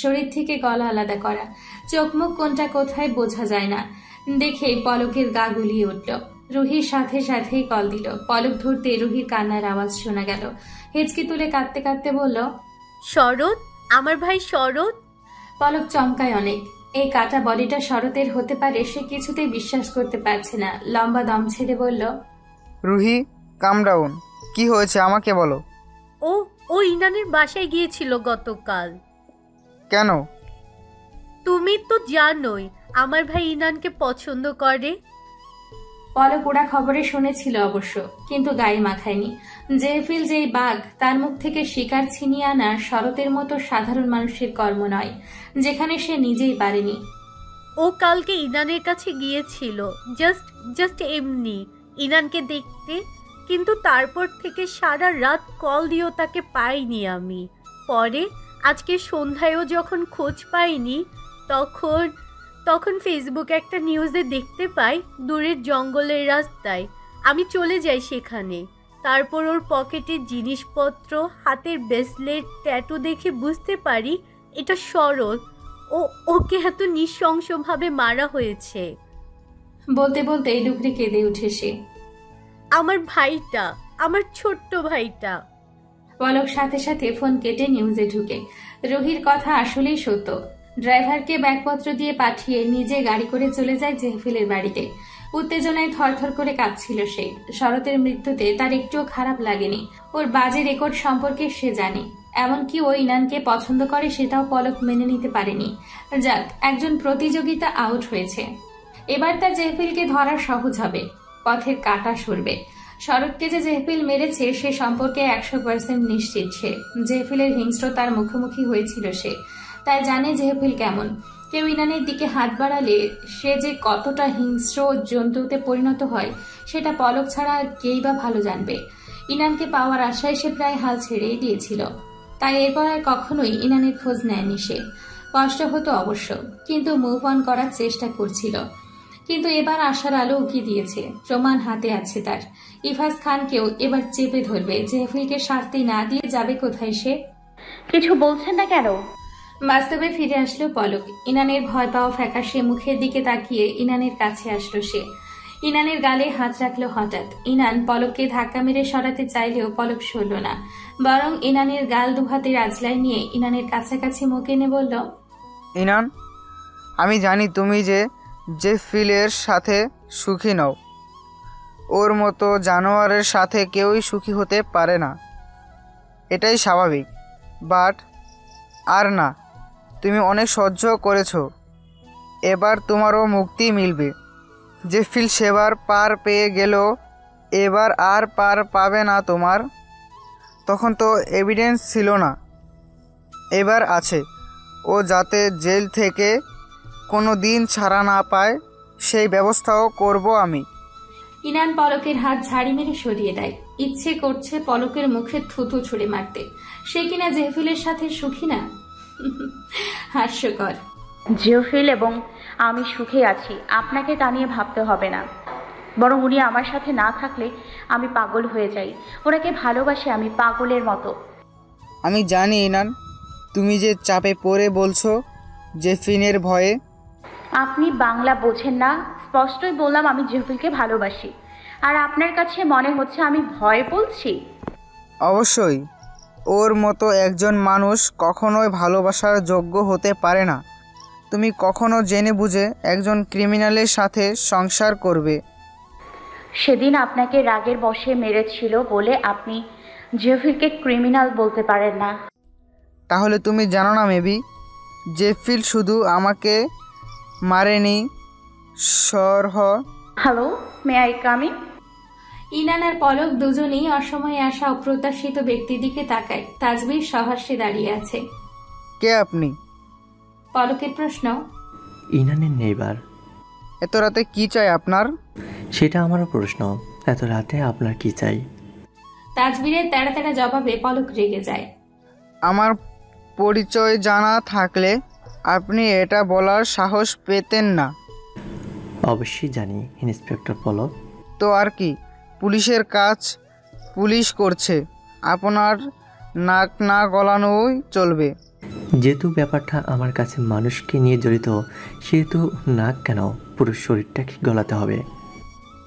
শরীর থেকে গলা আলাদা করা, চোখ মুখ কোনটা কোথায় বোঝা যায় না দেখে পলকের গা গুলিয়ে উঠল। রুহির সাথে সাথেই কল দিল। পলক ধরতে রুহির কান্নার আওয়াজ শোনা গেল। হেঁচকি তুলে কাঁদতে কাঁদতে বলল, শরৎ, আমার ভাই শরৎ। পলক চমকায় অনেক। এই কাটা বডিটা শরতের হতে পারে সে কিছুতেই বিশ্বাস করতে পারছে না। লম্বা দম ছেড়ে বলল, রুহি, কাম ডাউন। কি হয়েছে আমাকে বলো। ও ইনানের বাসায় গিয়েছিল গতকাল। কেন? তুমি তো জানোই আমার ভাই ইনানকে পছন্দ করে। পলক ওরা খবরে শুনেছিল অবশ্য, কিন্তু গায়ে মাখায়নি। জেফিল যেই বাঘ, তার মুখ থেকে শিকার ছিনিয়ে আনা শরতের মতো সাধারণ মানুষের কর্ম নয়, যেখানে সে নিজেই পারেনি। ও কালকে ইনানের কাছে গিয়েছিল জাস্ট এমনি ইনানকে দেখতে, কিন্তু তারপর থেকে সারা রাত কল দিয়েও তাকে পাইনি আমি। পরে আজকে সন্ধ্যায়ও যখন খোঁজ পাইনি তখন ফেসবুকে একটা নিউজে দেখতে পাই দূরের জঙ্গলের রাস্তায়। আমি চলে যাই সেখানে। তারপর ওর পকেটের জিনিসপত্র, হাতের ব্রেসলেট, ট্যাটু দেখে বুঝতে পারি এটা শরৎ। ওকে এত নৃশংসভাবে মারা হয়েছে। বলতে বলতে ডুকরে কেঁদে উঠে সে। আমার ভাইটা, আমার ছোট্ট ভাইটা। পলক সাথে সাথে ফোন কেটে নিউজে ঢুকে। রুহির কথা আসলেই সত্য। ড্রাইভারকে ব্যাগপত্র দিয়ে পাঠিয়ে নিজে গাড়ি করে চলে যায় জেহফিলের বাড়িতে। উত্তেজনায় থরথর করে কাঁপছিল সে। শরতের মৃত্যুতে তার একটুও খারাপ লাগেনি। ওর বাজে রেকর্ড সম্পর্কে সে জানে, এমনকি ও ইনানকে পছন্দ করে সেটাও পলক মেনে নিতে পারেনি। যাক, একজন প্রতিযোগিতা আউট হয়েছে। এবার তার জেহফিলকে ধরা সহজ হবে, পথের কাঁটা সরবে। শরৎকে যে জেহফিল মেরেছে সে সম্পর্কে 100% নিশ্চিত সে। জেহফিলের হিংস্রতার মুখোমুখি হয়েছিল সে, তাই জানে জেহফিল কেমন। কেউ ইনানের দিকে হাত বাড়ালে সে যে কতটা হিংস্র জন্তুতে পরিণত হয় সেটা পলক ছাড়া কেই বা ভালো জানবে। ইনানকে পাওয়ার আশায় সে প্রায় হাল ছেড়েই দিয়েছিল, তাই এরপর আর কখনোই ইনানের খোঁজ নেয়নি সে। কষ্ট হতো অবশ্য, কিন্তু মুভ অন করার চেষ্টা করছিল। কিন্তু এবার আশার আলো উকি দিয়েছে, প্রমাণ হাতে আছে তার। ইফাজ খানকেও এবার চেপে ধরবে। জেহফিলকে শাস্তি না দিয়ে যাবে কোথায় সে? কিছু বলছেন না কেন? বাস্তবে ফিরে আসলো পলক। ইনানের ভয় পাওয়া ফ্যাকাশে মুখের দিকে তাকিয়ে ইনানের কাছে আসলো সে। ইনানের গালে হাত রাখলো হঠাৎ। ইনান পলককে ধাক্কা মেরে সরাতে চাইলেও পলক সরল না, বরং ইনানের গাল দুহাতে রাজলাই নিয়ে ইনানের কাছাকাছি মুখ এনে বলল, ইনান, আমি জানি তুমি জেফিলের সাথে সুখী নও। ওর মতো জানোয়ারের সাথে কেউই সুখী হতে পারে না, এটাই স্বাভাবিক। বাট আর না, তুমি অনেক সহ্য করেছো, এবার তোমারও মুক্তি মিলবে। জেফিল সেবার পার পেয়ে গেল, এবার আর পার পাবে না তোমার। তখন তো এভিডেন্স ছিল না, এবার আছে। ও যাতে জেল থেকে কোনো দিন ছাড়া না পায় সেই ব্যবস্থাও করব আমি। ইনান পলকের হাত ঝাড়ি মেরে সরিয়ে দেয়। ইচ্ছে করছে পলকের মুখে থুতু ছুঁড়ে মারতে। সে কিনা জেহফিলের সাথে সুখী না। হাস্যকর। জিওফিল এবং আমি সুখে আছি, আপনাকে তা নিয়ে ভাবতে হবে না। বরং উনি আমার সাথে না থাকলে আমি পাগল হয়ে যাই। ওনাকে ভালোবাসি আমি পাগলের মতো। আমি জানি ইনান, তুমি যে চাপে পড়ে বলছো জেফিনের ভয়ে। আপনি বাংলা বোঝেন না। স্পষ্টই বললাম আমি জিওফিলকে ভালোবাসি। আর আপনার কাছে মনে হচ্ছে আমি ভয় বলছি? অবশ্যই, ওর মতো একজন মানুষ কখনোই ভালোবাসার যোগ্য হতে পারে না। তুমি কখনো জেনে বুঝে একজন ক্রিমিনালের সাথে সংসার করবে? সেদিন আপনাকে রাগের বশে মেরেছিল বলে আপনি জিওফিলকে ক্রিমিনাল বলতে পারেন না। তাহলে তুমি জানো না মেবি, জেফিল শুধু আমাকে মারেনি, সরহ। Hello, may I come in? Inan আর পলক দুজনেই অসময়ে আসা অপ্রত্যাশিত ব্যক্তির দিকে তাকায়। তাজবীর সহাস্যে দাঁড়িয়ে আছে। কে আপনি? পলকের প্রশ্ন। ইনানের নেইবার। এত রাতে কি চাই আপনার? সেটা আমারও প্রশ্ন, এত রাতে আপনার কি চাই? তাজবীরের তেড়া তেড়া জবাবে পলক রেগে যায়। আমার পরিচয় জানা থাকলে আপনি এটা বলার সাহস পেতেন না। অবশ্যই জানি ইন্সপেক্টর পলক। তো আর কি, পুলিশের কাজ পুলিশ করছে, আপনার নাক না গলানোই চলবে। যেহেতু ব্যাপারটা আমার কাছে মানুষকে নিয়ে জড়িত, সেহেতু নাক কেন, পুরো শরীরটাকে গলাতে হবে।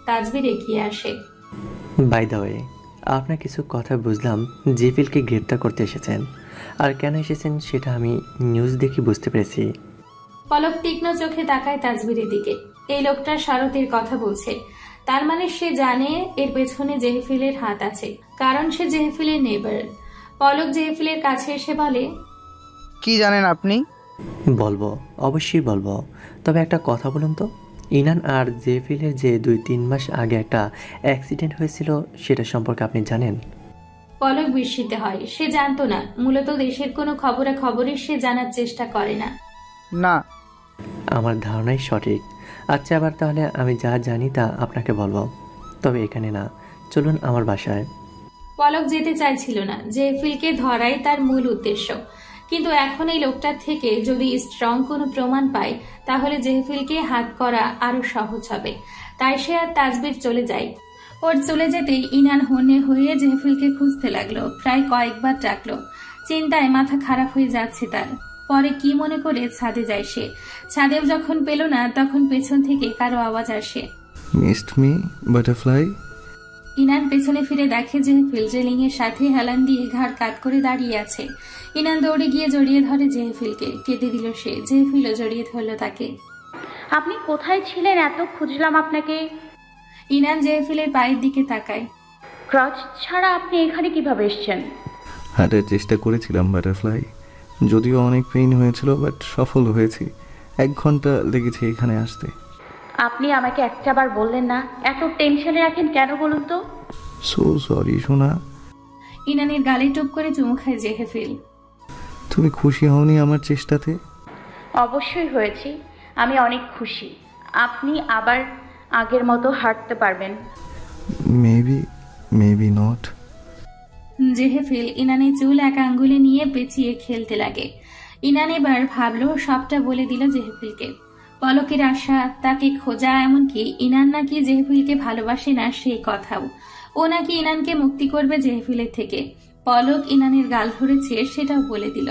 তাজবির এগিয়ে আসে। বাই দ্য ওয়ে, আপনার কিছু কথা বুঝলাম। জেফিলকে গ্রেপ্তার করতে এসেছেন, আর কেন এসেছেন সেটা আমি নিউজ দেখে বুঝতে পেরেছি। পলক তীক্ষ্ণ চোখে তাকায় তাজবিরের দিকে। এই লোকটা শারতের কথা বলছে, তার মানে সে জানে এর পেছনে জেহেফিলের হাত আছে, কারণ সে জেহেফিলের নেইবার। পলক জেহেফিলের কাছে এসে বলে, কি জানেন আপনি? বলবো, অবশ্যই বলবো, তবে একটা কথা বলুন তো, ইনান আর জেফিলের যে 2-3 মাস আগে একটা অ্যাক্সিডেন্ট হয়েছিল, সেটা সম্পর্কে আপনি জানেন? পলক বিস্মিত হয়। সে জানতো না। মূলত দেশের কোনো খবরাখবরই সে জানার চেষ্টা করে না। না। আমার ধারণাই সঠিক। আচ্ছা, আবার তাহলে আমি যা জানি তা আপনাকে বলবো, তবে এখানে না, চলুন আমার বাসায়। পলক যেতে চাইছিল না, জেফিলকে ধরাই তার মূল উদ্দেশ্য। কিন্তু এখন এই লোকটার থেকে যদি স্ট্রং কোনো প্রমাণ পায়, তাহলে জেফিলকে হাত করা আরো সহজ হবে। তাই সে আর তাজবির চলে যায়। ওর চলে যেতেই ইনান হন্যে হয়ে জেফিলকে খুঁজতে লাগলো। প্রায় কয়েকবার ডাকলো। চিন্তায় মাথা খারাপ হয়ে যাচ্ছে তার। পরে কি মনে করে ছাদে যায় সে। ছাদেও যখন পেল না, তখন পেছন থেকে কারো আওয়াজ আসে, মিসড মি বাটারফ্লাই। ইনান পেছনে ফিরে দেখে জেহেফিল রেলিং এর সাথে হেলান দিয়ে ঘাড় কাত করে দাঁড়িয়ে আছে। ইনান দৌড়ে গিয়ে জড়িয়ে ধরে জেহেফিলকে। কেঁদে দিল সে। জেহেফিলও জড়িয়ে ধরল তাকে। আপনি কোথায় ছিলেন? এত খুঁজলাম আপনাকে। ইনান জেহেফিলের পায়ের দিকে তাকায়। ক্রাচ ছাড়া আপনি এখানে কিভাবে এসেছেন? হাঁটার চেষ্টা করেছিলাম বাটারফ্লাই, যদিও অনেক পেইন হয়েছিল, বাট সফল হয়েছি। 1 ঘন্টা লেগেছে এখানে আসতে। আপনি আমাকে একটাবার বললেন না? এত টেনশনে রাখেন কেন বলুন তো? সো সরি সোনা। ইনানের গালে টুপ করে চুমু খায় জেহেফিল। তুমি খুশি হওনি আমার চেষ্টাতে? অবশ্যই হয়েছি। আমি অনেক খুশি। আপনি আবার আগের মতো হাঁটতে পারবেন। Maybe not. জেহেফিল ইনানের চুল এক আঙ্গুলে নিয়ে পেঁচিয়ে খেলতে লাগে। ইনান এবার ভাবলো সবটা বলে দিল জেহেফিলকে। পলকের আশা, তাকে খোঁজা, এমনকি ইনান নাকি জেহেফিলকে ভালোবাসে না সেই কথাও। ও নাকি ইনানকে মুক্তি করবে জেহেফিলের থেকে। পলক ইনানের গাল ধরেছে সেটাও বলে দিল।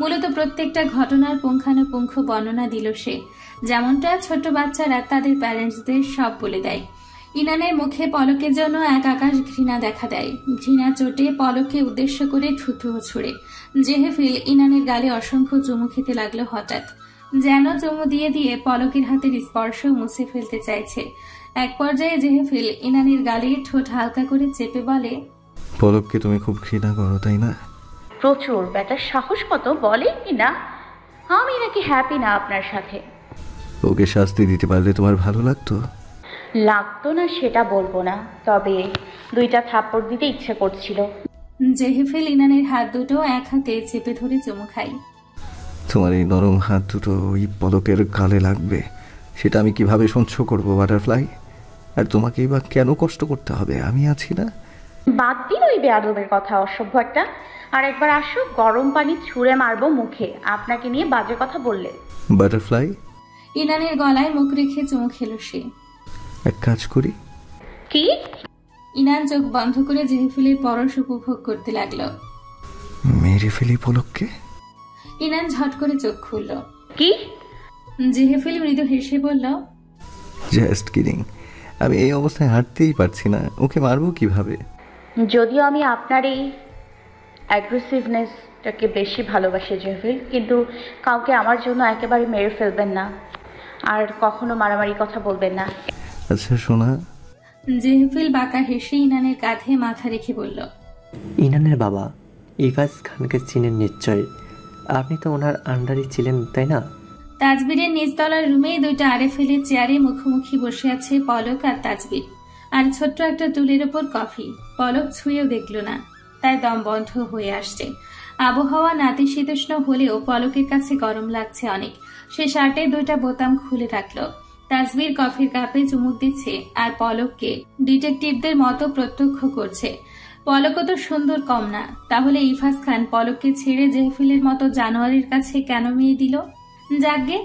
মূলত প্রত্যেকটা ঘটনার পুঙ্খানুপুঙ্খ বর্ণনা দিল সে, যেমনটা ছোট বাচ্চারা তাদের প্যারেন্টসদের সব বলে দেয়। ইনানের মুখে পলকের জন্য এক আকাশ ঘৃণা দেখা দেয়। ঘৃণা চোটে পলককে উদ্দেশ্য করে থুথুও ছুড়ে। জেহেফিল ইনানের গালে অসংখ্য চুমু খেতে লাগলো হঠাৎ, যেন চুমু দিয়ে দিয়ে পলকের হাতের স্পর্শ মুছে ফেলতে চাইছে। এক পর্যায়ে জেহেফিল ইনানের গালে ঠোঁট হালকা করে চেপে বলে, পলককে তুমি খুব ঘৃণা করো তাই না? প্রচুর। ব্যাটার সাহস কত, বলে কি না আমি নাকি হ্যাপি না আপনার সাথে। ওকে শাস্তি দিতে পারলে তোমার ভালো লাগতো? লাগতো না সেটা বলবো না, তবে 2টা থাপ্পড় দিতে ইচ্ছে করছিল। জেহেফিল ইনানের হাত দুটো এক হাতে চেপে ধরে চুমু খায়। তোমার এই নরম হাত দুটো ওই পলকের গালে লাগবে, সেটা আমি কিভাবে সহ্য করবো বাটারফ্লাই? আর তোমাকেই বা কেন কষ্ট করতে হবে? আমি আছি না। বাদ দিন ওই বেয়াদবের কথা, অসভ্য একটা। আর একবার আসো, গরম পানি ছুঁড়ে মারবো মুখে আপনাকে নিয়ে বাজে কথা বললে। বাটারফ্লাই। ইনানের গলায় মুখ রেখে চুমু খেল সে। এক কাজ করি। কি? ইনান চোখ বন্ধ করে জেহেফিলের পরশ উপভোগ করতে লাগলো। মেরে ফেলি পলককে। ইনান ঝট করে চোখ খুলল। কি? জেহেফিল মৃদু হেসে বলল, জাস্ট কিডিং। আমি এই অবস্থায় হাঁটতেই পারছি না, ওকে মারবো কিভাবে? যদিও আমি আপনার এই অ্যাগ্রেসিভনেসটাকে বেশি ভালোবাসি জেহেফিল, কিন্তু কাউকে আমার জন্য একেবারে মেরে ফেলবেন না, আর কখনো মারামারি কথা বলবেন না। আচ্ছা সোনা। জেহেফিল বাঁকা হেসে ইনানের কাঁধে মাথা রেখে বলল, ইনানের বাবা ইফাজ খানকে চিনেন নিশ্চয়, আপনি তো ওনার আন্ডারই ছিলেন তাই না? তাজবিরের নিচতলার রুমে 2টা আরএফএলের চেয়ারে মুখোমুখি বসে আছে পলক আর তাজবির, আর ছোট্ট একটা টুলের ওপর কফি। পলক ছুঁয়েও দেখল না, তার দম বন্ধ হয়ে আসছে। আবহাওয়া নাতিশীতোষ্ণ হলেও পলকের কাছে গরম লাগছে অনেক। সে শার্টে 2টা বোতাম খুলে রাখলো। তাজবির কফির কাপে চুমুক দিচ্ছে আর পলককে ডিটেকটিভদের মতো প্রত্যক্ষ করছে। পলকও তো সুন্দর কম না, তাহলে ইফাজ খান পলককে ছেড়ে জেহেফিলের মতো জানোয়ারের কাছে কেন মেয়ে দিল? যাকগে,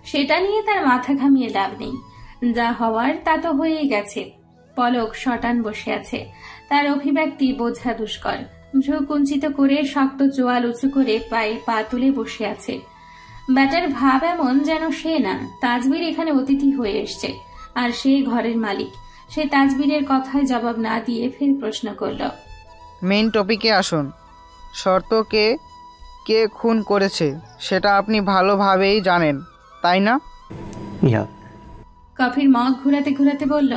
সেটা নিয়ে তার মাথা ঘামিয়ে লাভ নেই। যা হওয়ার তা তো হয়েই গেছে। পলক শটান বসে আছে, তার অভিব্যক্তি বোঝা দুষ্কর। ভ্রু কুঞ্চিত করে শক্ত চোয়াল উঁচু করে পায়ে পা তুলে বসে আছে। ব্যাটার ভাব এমন যেন সে না, তাজবীর এখানে অতিথি হয়ে এসছে আর সে ঘরের মালিক। সে তাজবীরের কথায় জবাব না দিয়ে ফের প্রশ্ন করল, মেইন টপিকে আসুন। শর্তকে কে খুন করেছে সেটা আপনি ভালোভাবেই জানেন, তাই না? ইয়া, কফির মগ ঘুরাতে ঘুরাতে বলল,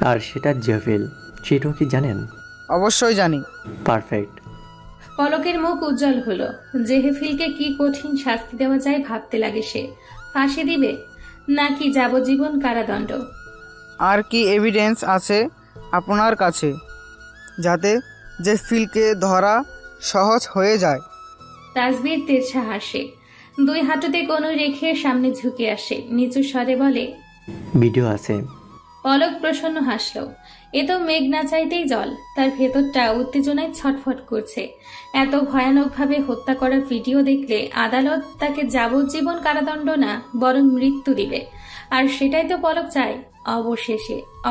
আর সেটা জেফিল, সেটাও কি জানেন? অবশ্যই জানি। পারফেক্ট। পলকের মুখ উজ্জ্বল হলো। জেহেফিলকে কি কঠিন শাস্তি দেওয়া যায় ভাবতে লাগে সে। ফাঁসি দিবে নাকি যাবজ্জীবন কারাদণ্ড? আর কি এভিডেন্স আছে আপনার কাছে যাতে জেফিলকে ধরা সহজ হয়ে যায়? তাজবীর তেরছা হাসে, দুই হাঁটুতে কোনো রেখে সামনে ঝুঁকে আসে, নিচু স্বরে বলে, ভিডিও আছে। পলক প্রসন্ন হাসল। এ তো মেঘ না চাইতেই জল। তার ভেতরটা উত্তেজনায় ছটফট করছে। এত ভয়ানকভাবে হত্যা করা ভিডিও দেখলে আদালত তাকে যাবজ্জীবন কারাদণ্ড না বরং মৃত্যু দিবে। আর সেটাই তো পলক চায়।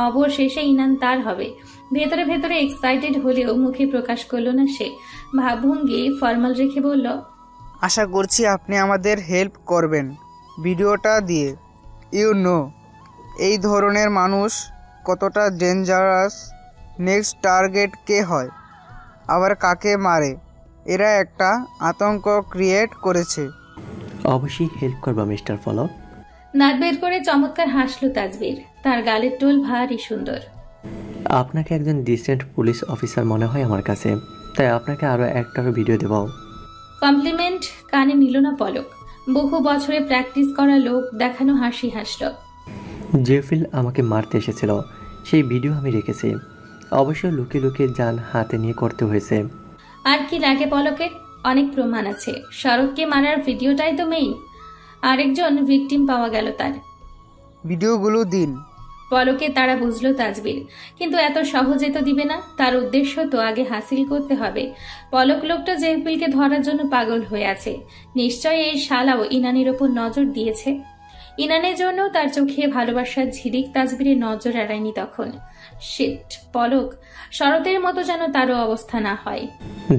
অবশেষে ইনান তার হবে। ভেতরে ভেতরে এক্সাইটেড হলেও মুখে প্রকাশ করল না সে। ভাবভঙ্গি ফরমাল রেখে বলল, আশা করছি আপনি আমাদের হেল্প করবেন ভিডিওটা দিয়ে। এই ধরনের মানুষ কতটা ডেঞ্জারাস, নেক্সট টার্গেট কে হয়, আবার কাকে মারে, এরা একটা আতঙ্ক ক্রিয়েট করেছে। অবশ্যই হেল্প করবো মিস্টার পলক। নাক বের করে চমৎকার হাসলো তাজবীর। তার গালের টোল ভারী সুন্দর। আপনাকে একজন ডিসেন্ট পুলিশ অফিসার মনে হয় আমার কাছে, তাই আপনাকে আরও একটা ভিডিও দেব। কমপ্লিমেন্ট কানে নিল না পলক। বহু বছরে প্র্যাকটিস করা লোক দেখানো হাসি হাসল। জেফিল আমাকে মারতে এসেছিল, সেই ভিডিও আমি রেখেছি। অবশ্য লুকিয়ে লুকিয়ে যান হাতে নিয়ে করতে হয়েছে। আর কি লাগে পলকের? অনেক প্রমাণ আছে। শরৎকে মারার ভিডিওটাই তো মেইন। আরেকজন ভিকটিম পাওয়া গেল তার। ভিডিওগুলো দিন। পলকে তারা বুঝলো তাজবীর, কিন্তু এত সহজে তো দিবে না। তার উদ্দেশ্য তো আগে হাসিল করতে হবে। পলক লোকটা জেফিলকে ধরার জন্য পাগল হয়ে আছে। নিশ্চয়ই এই শালাও ইনানের ওপর নজর দিয়েছে। ইনানের জন্য তার চোখে ভালোবাসার ঝিলিক তাজবীরের নজর এড়ায়নি তখন। শিট, পলক, শরতের মতো যেন তারও অবস্থা না হয়।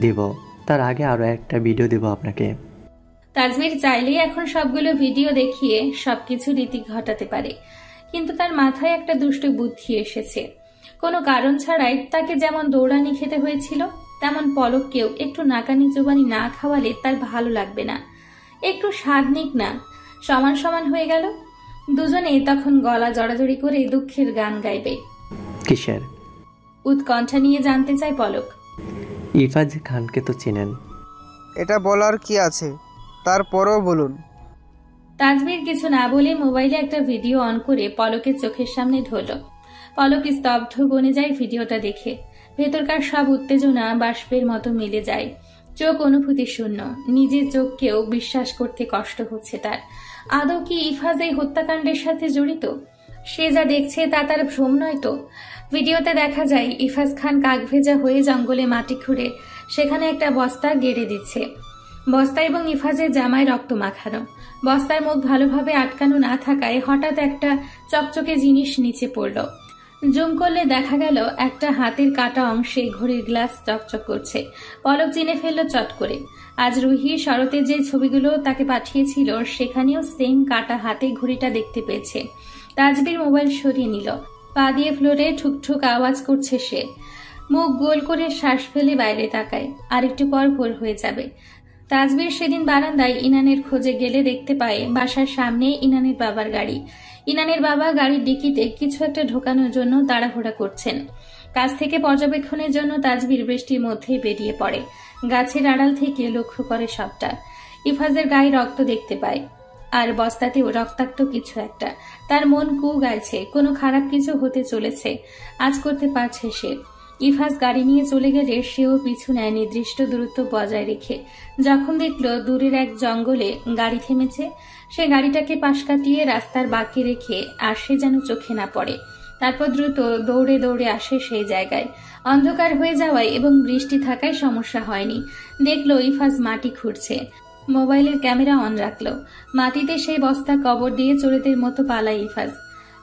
দেব, তার আগে আরও একটা ভিডিও দেব আপনাকে। তাজবীর চাইলেই এখন সবগুলো ভিডিও দেখিয়ে সবকিছু রীতি ঘটাতে পারে, কিন্তু তার মাথায় একটা দুষ্ট বুদ্ধি এসেছে। কোনো কারণ ছাড়াই তাকে যেমন দৌড়ানি খেতে হয়েছিল, তেমন পলককেও একটু নাকানি চোবানি না খাওয়ালে তার ভালো লাগবে না। একটু স্বাদ নিক না, সমান সমান হয়ে গেল। দুজনে তখন গলা জড়াজড়ি করে দুঃখের গান গাইবে। কিসের? উৎকণ্ঠা নিয়ে জানতে চায় পলক। ইফাজ খানকে তো চেনেন। এটা বলার কি আছে, তারপরও বলুন। তাজবীর কিছু না বলে মোবাইলে একটা ভিডিও অন করে পলকের চোখের সামনে ধরল। পলক স্তব্ধ বনে যায় ভিডিওটা দেখে। ভেতরকার সব উত্তেজনা বাষ্পের মতো মিলে যায়। চোখ অনুভূতি শূন্য। নিজের চোখকেও বিশ্বাস করতে কষ্ট হচ্ছে তার। আদৌ কি ইফাজ এই হত্যাকাণ্ডের সাথে জড়িত? সে যা দেখছে তা তার ভ্রম নয় তো? ভিডিওতে দেখা যায় ইফাজ খান কাকভেজা হয়ে জঙ্গলে মাটি খুঁড়ে সেখানে একটা বস্তা গেড়ে দিচ্ছে। বস্তা এবং ইফাজের জামায় রক্ত মাখানো। বস্তার মুখ ভালোভাবে আটকানো না থাকায় হঠাৎ একটা চকচকে জিনিস নিচে পড়ল। জুম করলে দেখা গেল একটা হাতের কাটা অংশে ঘড়ির গ্লাস চকচক করছে। পলক চিনে ফেলল চট করে। আজ রুহি শরতের যে ছবিগুলো তাকে পাঠিয়েছিল সেখানেও সেম কাটা হাতে ঘড়িটা দেখতে পেয়েছে। তাজবীর মোবাইল সরিয়ে নিল। পা দিয়ে ফ্লোরে ঠুকঠুক আওয়াজ করছে সে। মুখ গোল করে শ্বাস ফেলে বাইরে তাকায়। আর একটু পর ভোর হয়ে যাবে। তাজবীর সেদিন বারান্দায় ইনানের খোঁজে গেলে দেখতে পায় বাসার সামনে ইনানের বাবার গাড়ি। ইনানের বাবা গাড়ির ডিকিতে কিছু একটা ঢোকানোর জন্য তাড়াহুড়া করছেন। কাছ থেকে পর্যবেক্ষণের জন্য তাজবীর বৃষ্টির মধ্যেই বেরিয়ে পড়ে। গাছের আড়াল থেকে লক্ষ্য করে সবটা। ইফাজের গায়ে রক্ত দেখতে পায়, আর বস্তাতেও রক্তাক্ত কিছু একটা। তার মন কু গাইছে, কোনো খারাপ কিছু হতে চলেছে। আজ করতে পারছে সে। ইফাজ গাড়ি নিয়ে চলে গেলে সেও পিছু নেয় নির্দিষ্ট দূরত্ব বজায় রেখে। যখন দেখল দূরের এক জঙ্গলে গাড়ি থেমেছে, সে গাড়িটাকে পাশ কাটিয়ে রাস্তার বাঁকে রেখে আর সে যেন চোখে না পড়ে। তারপর দ্রুত দৌড়ে দৌড়ে আসে সেই জায়গায়। অন্ধকার হয়ে যাওয়ায় এবং বৃষ্টি থাকায় সমস্যা হয়নি। দেখল ইফাজ মাটি খুঁড়ছে। মোবাইলের ক্যামেরা অন রাখলো। মাটিতে সেই বস্তা কবর দিয়ে চোরেদের মতো পালায় ইফাজ।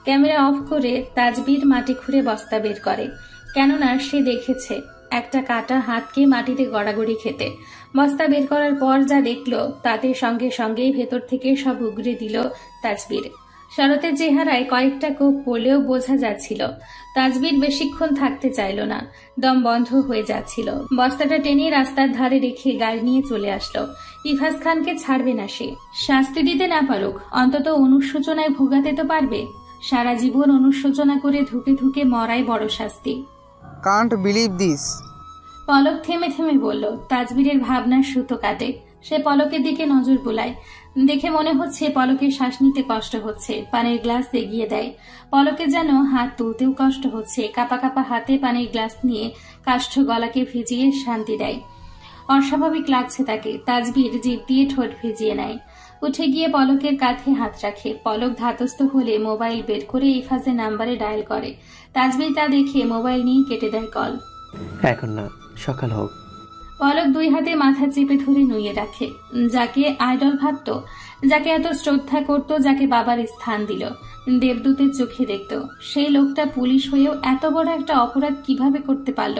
ক্যামেরা অফ করে তাজবীর মাটি খুঁড়ে বস্তা বের করে। কেননা সে দেখেছে একটা কাটা হাতকে মাটিতে গড়াগড়ি খেতে। বস্তা বের করার পর যা দেখলো তাতে সঙ্গে সঙ্গেই ভেতর থেকে সব উগড়ে দিল তাজবীর। শরতের চেহারায় কয়েকটা কোপ পড়লেও বোঝা যাচ্ছিল তাজবীর বেশিক্ষণ থাকতে চাইল না, দম বন্ধ হয়ে যাচ্ছিল। বস্তাটা টেনে রাস্তার ধারে রেখে গাড়ি নিয়ে চলে আসলো। ইফাজ খানকে ছাড়বে না সে, শাস্তি দিতে না পারুক অন্তত অনুশোচনায় ভোগাতে তো পারবে। সারা জীবন অনুশোচনা করে ধুকে ধুকে মরাই বড় শাস্তি। Can't believe this. পলক থেমে থেমে বলল। তাজবীরের ভাবনার সুতো কাটে। সে পলকের দিকে নজর বুলায়। দেখে মনে হচ্ছে পলকের শ্বাস নিতে কষ্ট হচ্ছে। পানির গ্লাস এগিয়ে দেয়। পলকের যেন হাত তুলতেও কষ্ট হচ্ছে। কাপা কাপা হাতে পানির গ্লাস নিয়ে কাষ্ঠ গলাকে ভিজিয়ে শান্তি দেয়। অস্বাভাবিক লাগছে তাকে। তাজবীর জিভ দিয়ে ঠোঁট ভিজিয়ে নেয়। উঠে গিয়ে পলকের কাঁধে হাত রাখে। পলক ধাতস্থ হলে মোবাইল বের করে ইফাজের নাম্বারে ডায়াল করে। তাজবীর তা দেখে মোবাইল নিয়ে কেটে দেয় কল। এখন না, সকাল হোক। পলক দুই হাতে মাথা চেপে ধরে নুয়ে রাখে। যাকে আইডল ভাবত, যাকে এত শ্রদ্ধা করত, যাকে বাবার স্থান দিল, দেবদূতের চোখে দেখত, সেই লোকটা পুলিশ হয়েও এত বড় একটা অপরাধ কিভাবে করতে পারল?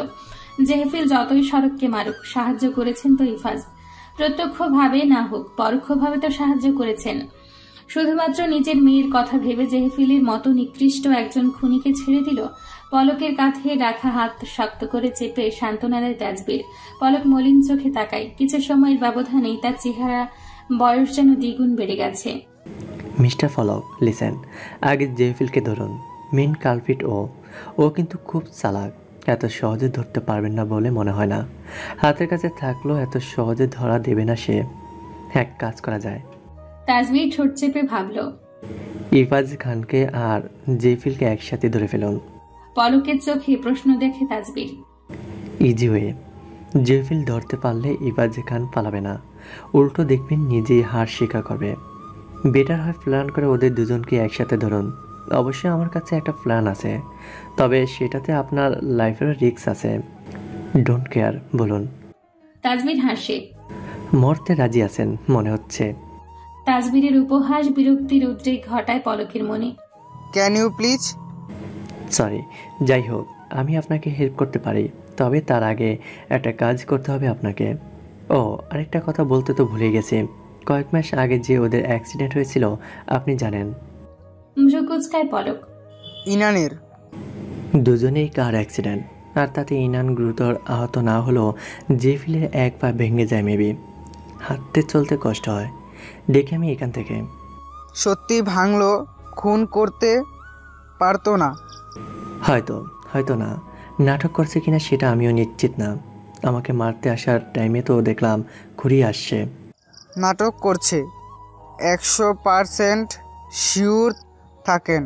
জেহফিল যতই সড়ককে মারুক, সাহায্য করেছেন তো ইফাজ। প্রত্যক্ষভাবে না হোক পরোক্ষভাবে তো সাহায্য করেছেন। শুধুমাত্র নিজের মেয়ের কথা ভেবে জেহফিলের মতো নিকৃষ্ট একজন খুনিকে ছেড়ে দিল। পলকের কাঁধে রাখা হাত শক্ত করে চেপে সান্ত্বনা দেয় তাজবীর। পলক মলিন চোখে তাকায়। কিছু সময়ের ব্যবধানেই তার চেহারা বয়স যেন দ্বিগুণ বেড়ে গেছে। মিস্টার পলক, লিসেন, আগে জেফিলকে ধরুন। মেন কালপিট ও কিন্তু খুব চালাক। এত সহজে ধরতে পারবেন না বলে মনে হয় না। হাতের কাছে থাকলেও এত সহজে ধরা দেবে না সে। এক কাজ করা যায়। তাজবীর ঠোঁট চেপে ভাবল। ইফাজ খানকে আর জেফিলকে একসাথে ধরে ফেলুন। পলকের চোখে প্রশ্ন দেখে তাজবীর। Easy way. জেফিল ধরতে পারলে ইফাজ খান পালাবে না, উল্টো দেখবেন নিজেই হার স্বীকার করবে। বেটার হয় প্ল্যান করে ওদের দুজনকে একসাথে ধরুন। অবশ্যই আমার কাছে একটা প্ল্যান আছে, তবে সেটাতে আপনার লাইফের রিস্ক আছে। ডোন্ট কেয়ার, বলুন। তাজবীর হাসে। মরতে রাজি আছেন মনে হচ্ছে। তাজবীরের উপহাস বিরক্তির উদ্রেক ঘটায় পলকের মনে। Can you please? সরি, যাই হোক, আমি আপনাকে হেল্প করতে পারি, তবে তার আগে একটা কাজ করতে হবে আপনাকে। ও, আরেকটা কথা বলতে তো ভুলে গেছি। কয়েক মাস আগে যে ওদের অ্যাক্সিডেন্ট হয়েছিল আপনি জানেন। ভ্রুকুচকায় পলক। ইনানের? দুজনেই কার অ্যাক্সিডেন্ট, আর তাতে ইনান গুরুতর আহত না হলেও জেফিলের এক পা ভেঙে যায় মেবি। হাঁটতে চলতে কষ্ট হয়, দেখে আমি এখান থেকে। সত্যি ভাঙলো? খুন করতে পারতো না? হয়তো না। নাটক করছে কিনা সেটা আমিও নিশ্চিত না। আমাকে মারতে আসার টাইমে তো দেখলাম ঘুরিয়ে আসছে। নাটক করছে 100% শিওর থাকেন?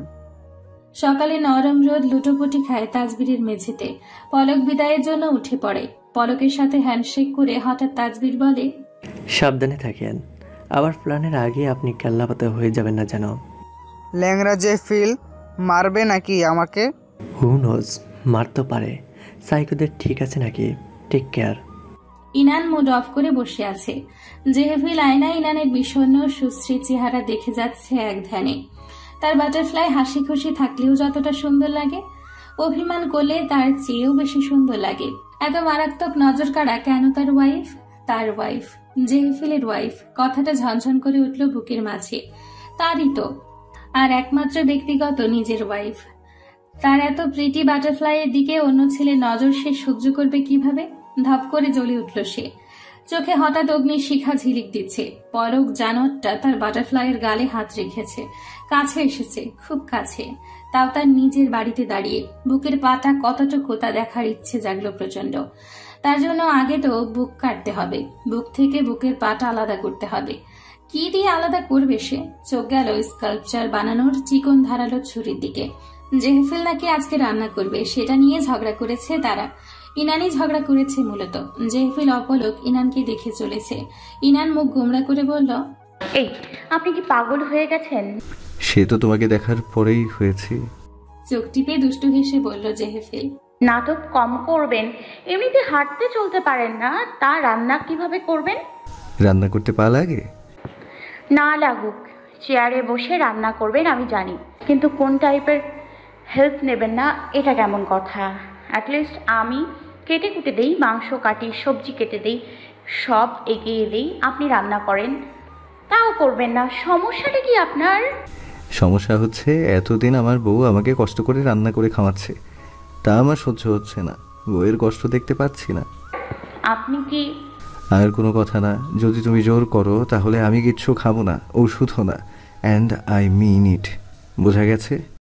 সকালে নরম রোদ লুটোপুটি খায় তাজবীরের মেঝেতে। পলক বিদায়ের জন্য উঠে পড়ে। পলকের সাথে হ্যান্ডশেক করে হঠাৎ তাজবীর বলে, সাবধানে থাকেন, আবার প্ল্যানের আগে আপনি কেল্লাপাতে হয়ে যাবেন না যেন। ল্যাংরা জেফিল মারবে নাকি আমাকে? হু নোজ, মারতে পারে। সাইকোদের ঠিক আছে নাকি? Take care. Inan mood off করে বসে আছে। জেহফিল আয়না ইনানের বিষণ্ণ সুশ্রী চেহারা দেখে যাচ্ছে এক ধ্যানে। তার বাটারফ্লাই হাসি খুশি থাকলেও যতটা সুন্দর লাগে, অভিমান করলে তার চেয়েও বেশি সুন্দর লাগে। এত মারাত্মক নজর কাড়া কেন তার ওয়াইফ? তার ওয়াইফ, জেহফিলের ওয়াইফ। কথাটা ঝনঝন করে উঠল বুকের মাঝে। তারই তো, আর একমাত্র ব্যক্তিগত নিজের ওয়াইফ। তার এত প্রিটি বাটারফ্লাইয়ের দিকে অন্য ছেলে নজর সে সহ্য করবে কিভাবে? ধপ করে জ্বলে উঠল সে। চোখে হঠাৎ অগ্নির শিখা ঝিলিক দিচ্ছে। পলক জানোয়ারটা তার বাটারফ্লাইয়ের গালে হাত রেখেছে। কাছে এসেছে, খুব কাছে, তাও তার নিজের বাড়িতে দাঁড়িয়ে। বুকের পাটা কতটুকু তা দেখার ইচ্ছে জাগলো প্রচন্ড। তার জন্য আগে তো বুক কাটতে হবে, বুক থেকে বুকের পাটা আলাদা করতে হবে। কি দিয়ে আলাদা করবে সে? চোখ গেল স্কাল্পচার বানানোর চিকন ধারালো ছুরির দিকে। জেহফিল নাকি আজকে রান্না করবে, সেটা নিয়ে ঝগড়া করেছে তারা। ইনানই ঝগড়া করেছে মূলত। জেহফিল অপলক ইনানকে দেখে চলেছে। ইনান মুখ গোমড়া করে বলল, এই, আপনি কি পাগল হয়ে গেছেন? সে তো তোমাকে দেখার পরেই হয়েছে। চোখ টিপে দুষ্টু হেসে বলল জেহফিল, নাটক কম করবেন। এমনিতে হাঁটতে চলতে পারেন না, তা রান্না কিভাবে করবেন? রান্না করতে পা লাগে? না লাগুক, চেয়ারে বসে রান্না করবেন আমি জানি, কিন্তু কোন টাইপের হেল্প নেবেন না এটা কেমন কথা? অ্যাটলিস্ট আমি কেটে কুটে দেই, মাংস কাটি, সবজি কেটে দেই, সব এগিয়ে দেই, আপনি রান্না করেন। তাও করবেন না, সমস্যাটা কি আপনার? সমস্যা হচ্ছে এতদিন আমার বউ আমাকে কষ্ট করে রান্না করে খাওয়াচ্ছে, তা আমার সহ্য হচ্ছে না। বউয়ের কষ্ট দেখতে পাচ্ছি না। আপনি কি? আর কোনো কথা না, যদি তুমি জোর করো তাহলে আমি কিচ্ছু খাবো না, ওষুধও না। অ্যান্ড আই মিন ইট। বোঝা গেছে?